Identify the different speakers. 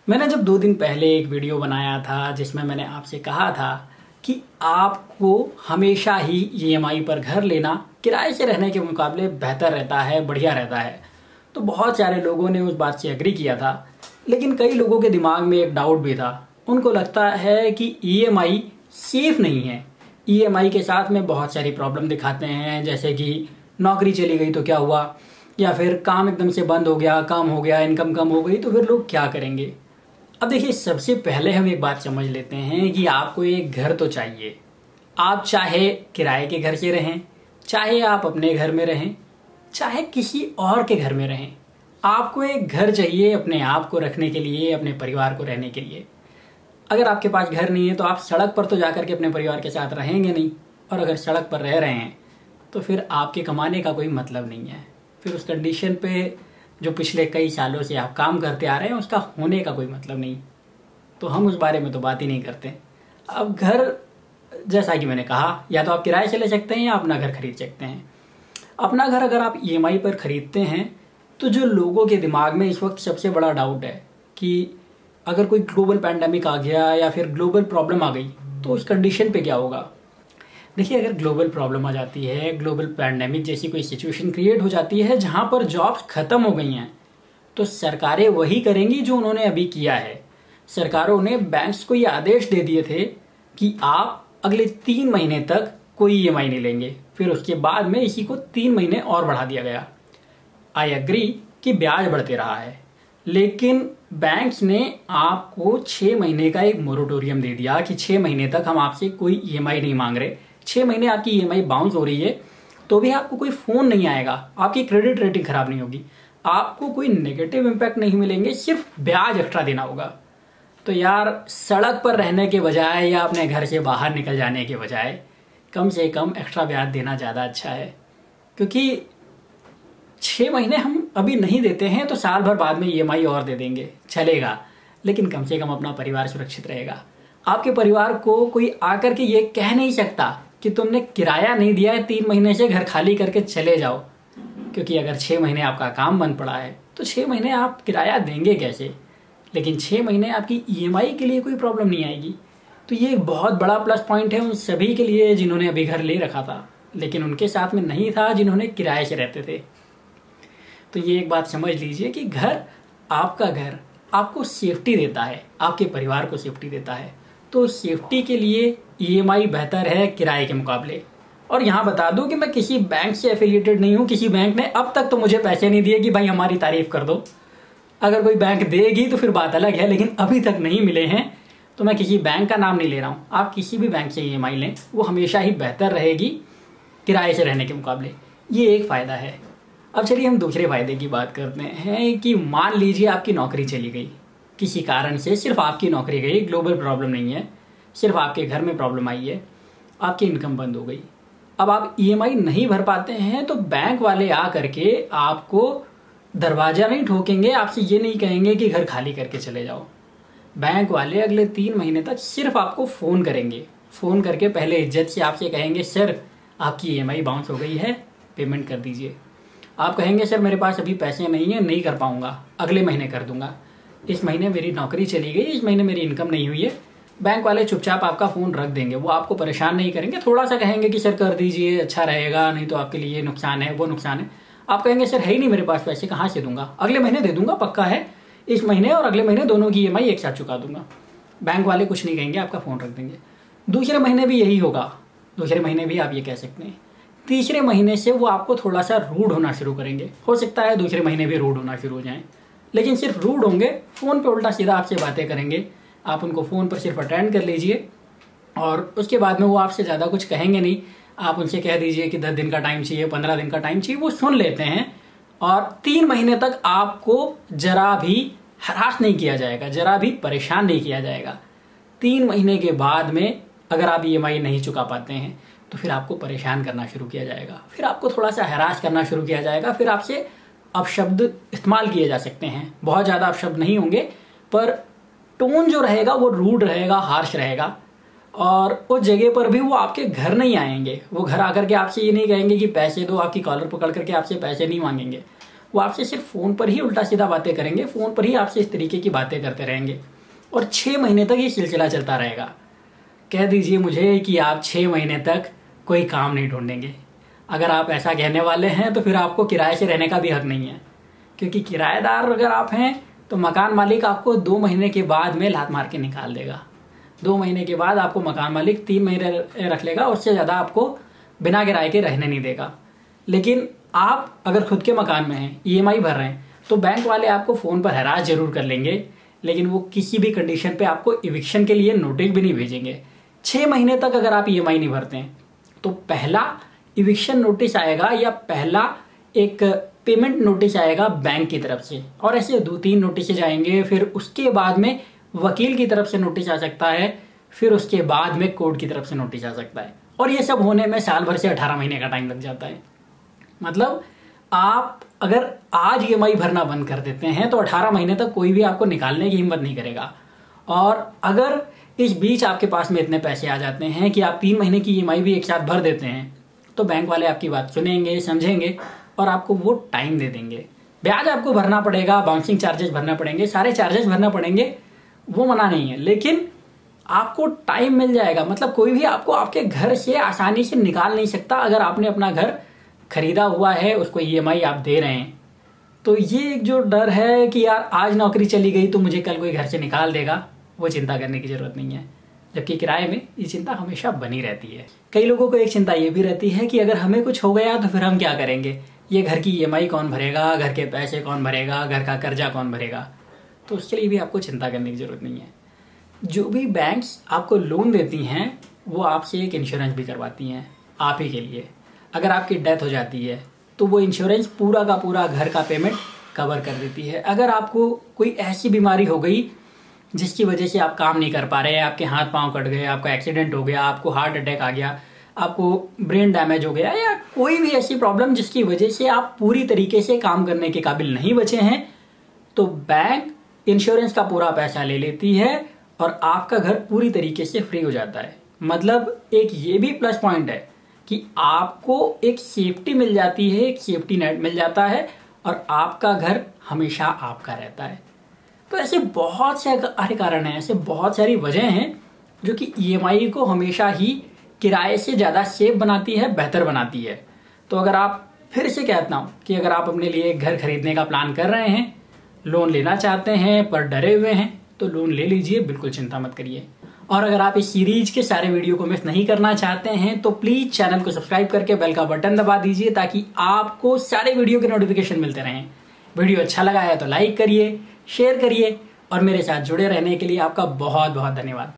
Speaker 1: मैंने जब 2 दिन पहले एक वीडियो बनाया था जिसमें मैंने आपसे कहा था कि आपको हमेशा ही ईएमआई पर घर लेना किराए से रहने के मुकाबले बेहतर रहता है, बढ़िया रहता है। तो बहुत सारे लोगों ने उस बात से एग्री किया था, लेकिन कई लोगों के दिमाग में एक डाउट भी था। उनको लगता है कि ईएमआई सेफ नहीं है। ईएमआई के साथ में बहुत सारी प्रॉब्लम दिखाते हैं, जैसे कि नौकरी चली गई तो क्या हुआ, या फिर काम एकदम से बंद हो गया, काम हो गया, इनकम कम हो गई तो फिर लोग क्या करेंगे। अब देखिए, सबसे पहले हम एक बात समझ लेते हैं कि आपको एक घर तो चाहिए। आप चाहे किराए के घर से रहें, चाहे आप अपने घर में रहें, चाहे किसी और के घर में रहें, आपको एक घर चाहिए अपने आप को रखने के लिए, अपने परिवार को रहने के लिए। अगर आपके पास घर नहीं है तो आप सड़क पर तो जाकर के अपने परिवार के साथ रहेंगे नहीं, और अगर सड़क पर रह रहे हैं तो फिर आपके कमाने का कोई मतलब नहीं है। फिर उस कंडीशन पे जो पिछले कई सालों से आप काम करते आ रहे हैं उसका होने का कोई मतलब नहीं। तो हम उस बारे में तो बात ही नहीं करते। अब घर, जैसा कि मैंने कहा, या तो आप किराए से ले सकते हैं या अपना घर खरीद सकते हैं। अपना घर अगर आप ईएमआई पर खरीदते हैं तो जो लोगों के दिमाग में इस वक्त सबसे बड़ा डाउट है कि अगर कोई ग्लोबल पैंडेमिक आ गया या फिर ग्लोबल प्रॉब्लम आ गई तो उस कंडीशन पे क्या होगा। देखिए, अगर ग्लोबल प्रॉब्लम आ जाती है, ग्लोबल पैंडेमिक जैसी कोई सिचुएशन क्रिएट हो जाती है जहां पर जॉब्स खत्म हो गई हैं, तो सरकारें वही करेंगी जो उन्होंने अभी किया है। सरकारों ने बैंक्स को ये आदेश दे दिए थे कि आप अगले 3 महीने तक कोई ईएमआई नहीं लेंगे। फिर उसके बाद में इसी को 3 महीने और बढ़ा दिया गया। आई एग्री कि ब्याज बढ़ते रहा है, लेकिन बैंक्स ने आपको 6 महीने का एक मोरेटोरियम दे दिया कि 6 महीने तक हम आपसे कोई ईएमआई नहीं मांग रहे। 6 महीने आपकी ईएमआई बाउंस हो रही है तो भी आपको कोई फोन नहीं आएगा, आपकी क्रेडिट रेटिंग खराब नहीं होगी, आपको कोई नेगेटिव इंपैक्ट नहीं मिलेंगे, सिर्फ ब्याज एक्स्ट्रा देना होगा। तो यार, सड़क पर रहने के बजाय या अपने घर से बाहर निकल जाने के बजाय कम से कम एक्स्ट्रा ब्याज देना ज़्यादा अच्छा है। क्योंकि 6 महीने हम अभी नहीं देते हैं तो साल भर बाद में ईएमआई और दे देंगे, चलेगा, लेकिन कम से कम अपना परिवार सुरक्षित रहेगा। आपके परिवार को कोई आकर के ये कह नहीं सकता कि तुमने किराया नहीं दिया है 3 महीने से, घर खाली करके चले जाओ। क्योंकि अगर 6 महीने आपका काम बंद पड़ा है तो 6 महीने आप किराया देंगे कैसे। लेकिन 6 महीने आपकी ईएमआई के लिए कोई प्रॉब्लम नहीं आएगी। तो ये एक बहुत बड़ा प्लस पॉइंट है उन सभी के लिए जिन्होंने अभी घर ले रखा था, लेकिन उनके साथ में नहीं था जिन्होंने किराए से रहते थे। तो ये एक बात समझ लीजिए कि घर आपको सेफ्टी देता है, आपके परिवार को सेफ्टी देता है। तो सेफ्टी के लिए ईएमआई बेहतर है किराए के मुकाबले। और यहाँ बता दूं कि मैं किसी बैंक से एफिलिएटेड नहीं हूँ। किसी बैंक ने अब तक तो मुझे पैसे नहीं दिए कि भाई हमारी तारीफ कर दो। अगर कोई बैंक देगी तो फिर बात अलग है, लेकिन अभी तक नहीं मिले हैं। तो मैं किसी बैंक का नाम नहीं ले रहा हूँ। आप किसी भी बैंक से ईएमआई लें, वो हमेशा ही बेहतर रहेगी किराए से रहने के मुकाबले। ये एक फ़ायदा है। अब चलिए हम दूसरे फायदे की बात करते हैं कि मान लीजिए आपकी नौकरी चली गई किसी कारण से, सिर्फ आपकी नौकरी गई, ग्लोबल प्रॉब्लम नहीं है, सिर्फ आपके घर में प्रॉब्लम आई है, आपकी इनकम बंद हो गई। अब आप ईएमआई नहीं भर पाते हैं तो बैंक वाले आ करके आपको दरवाजा नहीं ठोकेंगे, आपसे ये नहीं कहेंगे कि घर खाली करके चले जाओ। बैंक वाले अगले 3 महीने तक सिर्फ आपको फ़ोन करेंगे। फ़ोन करके पहले इज्जत से आपसे कहेंगे, सर आपकी ईएमआई बाउंस हो गई है, पेमेंट कर दीजिए। आप कहेंगे, सर मेरे पास अभी पैसे नहीं है, नहीं कर पाऊंगा, अगले महीने कर दूंगा, इस महीने मेरी नौकरी चली गई, इस महीने मेरी इनकम नहीं हुई है। बैंक वाले चुपचाप आपका फ़ोन रख देंगे, वो आपको परेशान नहीं करेंगे। थोड़ा सा कहेंगे कि सर कर दीजिए, अच्छा रहेगा, नहीं तो आपके लिए नुकसान है, वो नुकसान है। आप कहेंगे, सर है ही नहीं मेरे पास पैसे, कहाँ से दूंगा, अगले महीने दे दूंगा, पक्का है, इस महीने और अगले महीने दोनों की ईएमआई एक साथ चुका दूंगा। बैंक वाले कुछ नहीं कहेंगे, आपका फ़ोन रख देंगे। दूसरे महीने भी यही होगा, दूसरे महीने भी आप ये कह सकते हैं। तीसरे महीने से वो आपको थोड़ा सा रूड होना शुरू करेंगे। हो सकता है दूसरे महीने भी रूड होना शुरू हो जाएं, लेकिन सिर्फ रूड होंगे, फ़ोन पे उल्टा सीधा आपसे बातें करेंगे। आप उनको फ़ोन पर सिर्फ अटेंड कर लीजिए और उसके बाद में वो आपसे ज़्यादा कुछ कहेंगे नहीं। आप उनसे कह दीजिए कि 10 दिन का टाइम चाहिए, 15 दिन का टाइम चाहिए, वो सुन लेते हैं। और 3 महीने तक आपको जरा भी हरास नहीं किया जाएगा, जरा भी परेशान नहीं किया जाएगा। 3 महीने के बाद में अगर आप ईएमआई नहीं चुका पाते हैं तो फिर आपको परेशान करना शुरू किया जाएगा, फिर आपको थोड़ा सा हरास करना शुरू किया जाएगा, फिर आपसे अपशब्द इस्तेमाल किए जा सकते हैं। बहुत ज़्यादा अपशब्द नहीं होंगे, पर टोन जो रहेगा वो रूड रहेगा, हार्श रहेगा। और उस जगह पर भी वो आपके घर नहीं आएंगे। वो घर आकर के आपसे ये नहीं कहेंगे कि पैसे दो, आपकी कॉलर पकड़ करके आपसे पैसे नहीं मांगेंगे। वो आपसे सिर्फ फ़ोन पर ही उल्टा सीधा बातें करेंगे, फ़ोन पर ही आपसे इस तरीके की बातें करते रहेंगे और 6 महीने तक ये सिलसिला चलता रहेगा। कह दीजिए मुझे कि आप 6 महीने तक कोई काम नहीं ढूंढेंगे। अगर आप ऐसा कहने वाले हैं तो फिर आपको किराए से रहने का भी हक नहीं है, क्योंकि किराएदार अगर आप हैं तो मकान मालिक आपको 2 महीने के बाद में लात मार के निकाल देगा। 2 महीने के बाद आपको मकान मालिक 3 महीने रख लेगा, उससे ज़्यादा आपको बिना किराए के रहने नहीं देगा। लेकिन आप अगर खुद के मकान में हैं, EMI भर रहे हैं, तो बैंक वाले आपको फ़ोन पर हरास जरूर कर लेंगे, लेकिन वो किसी भी कंडीशन पे आपको इविक्शन के लिए नोटिस भी नहीं भेजेंगे। 6 महीने तक अगर आप EMI नहीं भरते हैं तो पहला इविक्शन नोटिस आएगा या पहला एक पेमेंट नोटिस आएगा बैंक की तरफ से, और ऐसे 2-3 नोटिस जाएंगे। फिर उसके बाद में वकील की तरफ से नोटिस आ सकता है, फिर उसके बाद में कोर्ट की तरफ से नोटिस आ सकता है, और ये सब होने में साल भर से 18 महीने का टाइम लग जाता है। मतलब आप अगर आज EMI भरना बंद कर देते हैं तो 18 महीने तक कोई भी आपको निकालने की हिम्मत नहीं करेगा। और अगर इस बीच आपके पास में इतने पैसे आ जाते हैं कि आप 3 महीने की EMI भी एक साथ भर देते हैं, तो बैंक वाले आपकी बात सुनेंगे, समझेंगे और आपको वो टाइम दे देंगे। ब्याज आपको भरना पड़ेगा, बाउंसिंग चार्जेस भरना पड़ेंगे, सारे चार्जेस भरना पड़ेंगे, वो मना नहीं है, लेकिन आपको टाइम मिल जाएगा। मतलब कोई भी आपको आपके घर से आसानी से निकाल नहीं सकता। अगर आपने अपना घर खरीदा हुआ है, उसको EMI आप दे रहे हैं, तो ये जो डर है कि यार आज नौकरी चली गई तो मुझे कल कोई घर से निकाल देगा, वो चिंता करने की जरूरत नहीं है। जबकि किराए में ये चिंता हमेशा बनी रहती है। कई लोगों को एक चिंता ये भी रहती है कि अगर हमें कुछ हो गया तो फिर हम क्या करेंगे, ये घर की EMI कौन भरेगा, घर के पैसे कौन भरेगा, घर का कर्जा कौन भरेगा। तो उसके लिए भी आपको चिंता करने की जरूरत नहीं है। जो भी बैंक्स आपको लोन देती हैं वो आपसे एक इंश्योरेंस भी करवाती हैं आप ही के लिए। अगर आपकी डेथ हो जाती है तो वो इंश्योरेंस पूरा का पूरा घर का पेमेंट कवर कर देती है। अगर आपको कोई ऐसी बीमारी हो गई जिसकी वजह से आप काम नहीं कर पा रहे हैं, आपके हाथ पांव कट गए, आपका एक्सीडेंट हो गया, आपको हार्ट अटैक आ गया, आपको ब्रेन डैमेज हो गया, या कोई भी ऐसी प्रॉब्लम जिसकी वजह से आप पूरी तरीके से काम करने के काबिल नहीं बचे हैं, तो बैंक इंश्योरेंस का पूरा पैसा ले लेती है और आपका घर पूरी तरीके से फ्री हो जाता है। मतलब एक ये भी प्लस पॉइंट है कि आपको एक सेफ्टी मिल जाती है, एक सेफ्टी नेट मिल जाता है और आपका घर हमेशा आपका रहता है। तो ऐसे बहुत सारे कारण हैं, ऐसे बहुत सारी वजह हैं जो कि EMI को हमेशा ही किराए से ज़्यादा सेफ बनाती है, बेहतर बनाती है। तो अगर आप, फिर से कहता हूँ कि अगर आप अपने लिए एक घर खरीदने का प्लान कर रहे हैं, लोन लेना चाहते हैं पर डरे हुए हैं, तो लोन ले लीजिए, बिल्कुल चिंता मत करिए। और अगर आप इस सीरीज के सारे वीडियो को मिस नहीं करना चाहते हैं तो प्लीज चैनल को सब्सक्राइब करके बेल का बटन दबा दीजिए ताकि आपको सारे वीडियो के नोटिफिकेशन मिलते रहें। वीडियो अच्छा लगा है तो लाइक करिए, शेयर करिए और मेरे साथ जुड़े रहने के लिए आपका बहुत बहुत धन्यवाद।